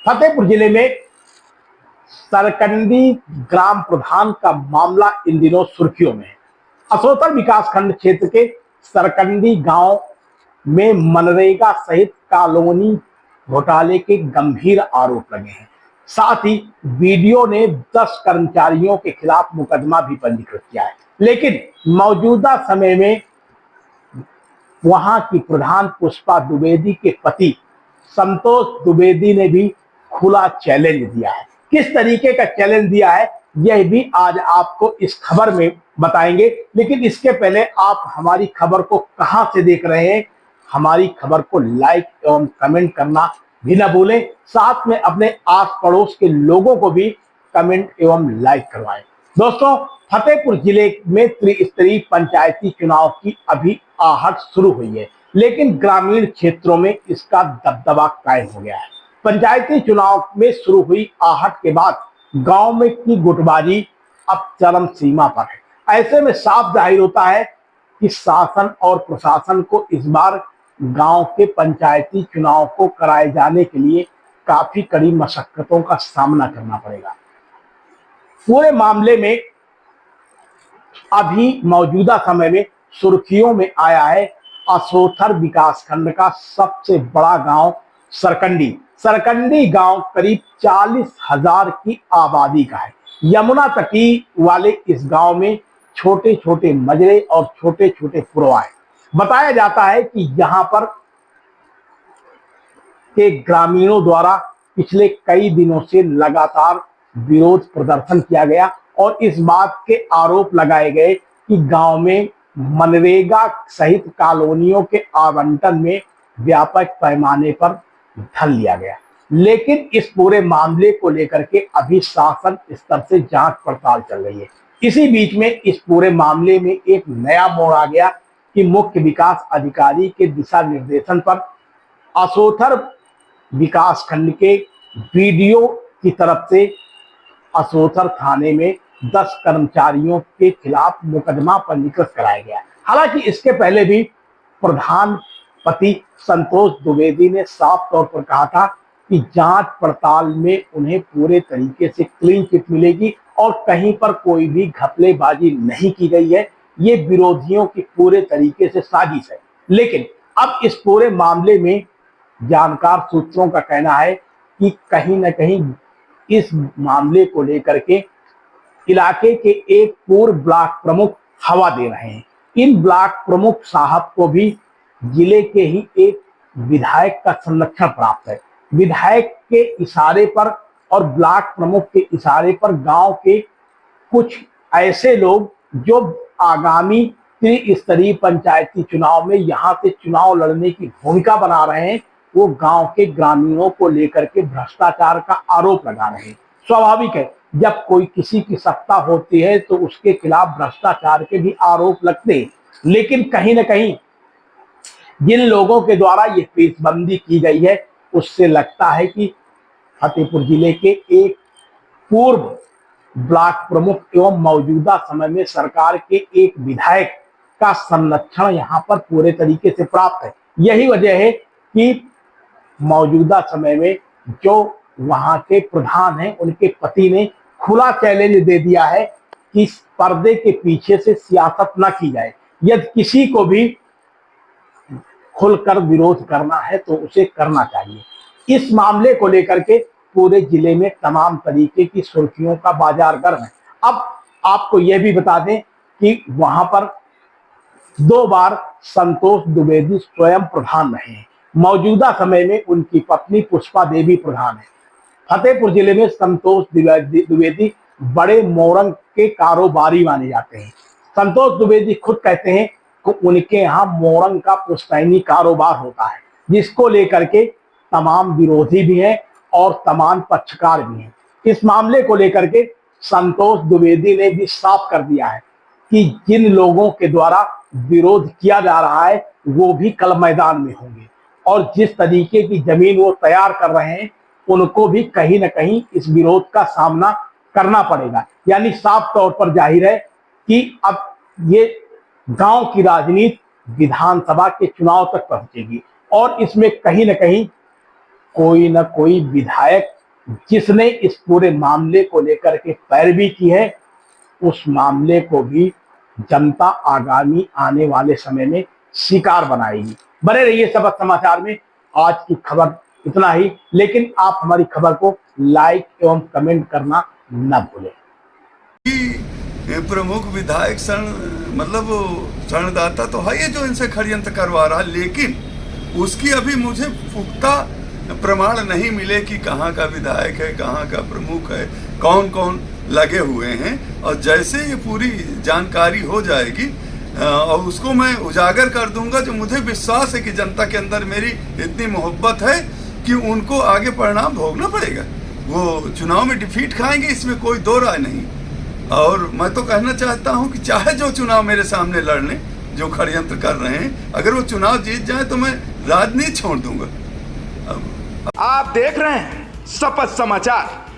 फतेहपुर जिले में सरकंडी ग्राम प्रधान का मामला इन दिनों सुर्खियों में है। असोथर विकासखंड क्षेत्र के सरकंडी गांव में मनरेगा सहित कॉलोनी घोटाले के गंभीर आरोप लगे हैं। साथ ही वीडियो ने 10 कर्मचारियों के खिलाफ मुकदमा भी पंजीकृत किया है। लेकिन मौजूदा समय में वहां की प्रधान पुष्पा द्विवेदी के पति संतोष द्विवेदी ने भी खुला चैलेंज दिया है। किस तरीके का चैलेंज दिया है यह भी आज आपको इस खबर में बताएंगे। लेकिन इसके पहले आप हमारी खबर को कहां से देख रहे हैं, हमारी खबर को लाइक एवं कमेंट करना भी ना भूलें। साथ में अपने आस पड़ोस के लोगों को भी कमेंट एवं लाइक करवाएं। दोस्तों, फतेहपुर जिले में त्रिस्तरीय पंचायती चुनाव की अभी आहट शुरू हुई है, लेकिन ग्रामीण क्षेत्रों में इसका दबदबा कायम हो गया है। पंचायती चुनाव में शुरू हुई आहट के बाद गांव में की गुटबाजी अब चरम सीमा पर है। ऐसे में साफ जाहिर होता है कि शासन और प्रशासन को इस बार गांव के पंचायती चुनाव को कराए जाने के लिए काफी कड़ी मशक्कतों का सामना करना पड़ेगा। पूरे मामले में अभी मौजूदा समय में सुर्खियों में आया है असोथर विकासखंड का सबसे बड़ा गांव सरकंडी। सरकंडी गांव करीब 40,000 की आबादी का है। यमुना तटी वाले इस गांव में छोटे छोटे मजरे और छोटे छोटे पुरवा है। बताया जाता है कि यहां पर के ग्रामीणों द्वारा पिछले कई दिनों से लगातार विरोध प्रदर्शन किया गया और इस बात के आरोप लगाए गए कि गांव में मनरेगा सहित कॉलोनियों के आवंटन में व्यापक पैमाने पर धन लिया गया। लेकिन इस पूरे मामले को लेकर के अभी शासन स्तर से जांच पड़ताल चल रही है। इसी बीच में इस पूरे मामले में एक नया मोड़ आ गया कि मुख्य विकास अधिकारी के दिशा निर्देशन पर असोथर विकासखंड के वीडियो की तरफ से असोथर थाने में 10 कर्मचारियों के खिलाफ मुकदमा पंजीकृत कराया गया। हालांकि इसके पहले भी प्रधान पति संतोष द्विवेदी ने साफ तौर पर कहा था कि जांच पड़ताल में उन्हें पूरे तरीके से क्लीन चिट मिलेगी और कहीं पर कोई भी घपलेबाजी नहीं की गई है। ये विरोधियों की पूरे तरीके से साजिश है। लेकिन अब इस पूरे मामले में जानकार सूत्रों का कहना है कि कहीं न कहीं इस मामले को लेकर के इलाके के एक पूर्व ब्लॉक प्रमुख हवा दे रहे हैं। इन ब्लॉक प्रमुख साहब को भी जिले के ही एक विधायक का संरक्षण प्राप्त है। विधायक के इशारे पर और ब्लॉक प्रमुख के इशारे पर गांव के कुछ ऐसे लोग जो आगामी त्रिस्तरीय पंचायती चुनाव में यहां से चुनाव लड़ने की भूमिका बना रहे हैं, वो गांव के ग्रामीणों को लेकर के भ्रष्टाचार का आरोप लगा रहे हैं। स्वाभाविक है, जब कोई किसी की सत्ता होती है तो उसके खिलाफ भ्रष्टाचार के भी आरोप लगते हैं। लेकिन कहीं ना कहीं जिन लोगों के द्वारा ये पेशबंदी की गई है उससे लगता है कि फतेहपुर जिले के एक पूर्व ब्लॉक प्रमुख एवं मौजूदा समय में सरकार के एक विधायक का संरक्षण यहां पर पूरे तरीके से प्राप्त है। यही वजह है कि मौजूदा समय में जो वहां के प्रधान हैं उनके पति ने खुला चैलेंज दे दिया है कि पर्दे के पीछे से सियासत न की जाए। यदि किसी को भी खुलकर विरोध करना है तो उसे करना चाहिए। इस मामले को लेकर के पूरे जिले में तमाम तरीके की सुर्खियों का बाजार गर्म है। अब आपको यह भी बता दें कि वहां पर 2 बार संतोष द्विवेदी स्वयं प्रधान रहे हैं। मौजूदा समय में उनकी पत्नी पुष्पा देवी प्रधान है। फतेहपुर जिले में संतोष द्विवेदी बड़े मोरंग के कारोबारी माने जाते हैं। संतोष द्विवेदी खुद कहते हैं कि उनके यहाँ मोरंग का पुश्तैनी कारोबार होता है, जिसको लेकर के तमाम विरोधी भी हैं और तमाम पक्षकार भी हैं। इस मामले को लेकर के संतोष द्विवेदी ने भी साफ कर दिया है कि जिन लोगों के द्वारा विरोध किया जा रहा है वो भी कल मैदान में होंगे और जिस तरीके की जमीन वो तैयार कर रहे हैं उनको भी कहीं ना कहीं इस विरोध का सामना करना पड़ेगा। यानी साफ तौर पर जाहिर है कि अब ये गांव की राजनीति विधानसभा के चुनाव तक पहुंचेगी और इसमें कहीं ना कहीं कोई ना कोई विधायक जिसने इस पूरे मामले को लेकर के पैरवी की है, उस मामले को भी जनता आगामी आने वाले समय में शिकार बनाएगी। बने रहिए सबक समाचार में। आज की खबर इतना ही, लेकिन आप हमारी खबर को लाइक एवं कमेंट करना न भूलें। प्रमुख विधायक मतलब शरणदाता तो है ये जो इनसे षड्यंत्र करवा रहा, लेकिन उसकी अभी मुझे पुख्ता प्रमाण नहीं मिले कि कहाँ का विधायक है, कहाँ का प्रमुख है, कौन कौन लगे हुए हैं। और जैसे ये पूरी जानकारी हो जाएगी और उसको मैं उजागर कर दूंगा, जो मुझे विश्वास है कि जनता के अंदर मेरी इतनी मोहब्बत है कि उनको आगे परिणाम भोगना पड़ेगा। वो चुनाव में डिफीट खाएंगे, इसमें कोई दो राय नहीं। और मैं तो कहना चाहता हूं कि चाहे जो चुनाव मेरे सामने लड़ने, जो षड्यंत्र कर रहे हैं, अगर वो चुनाव जीत जाए तो मैं राजनीति छोड़ दूंगा। आप देख रहे हैं शपथ समाचार।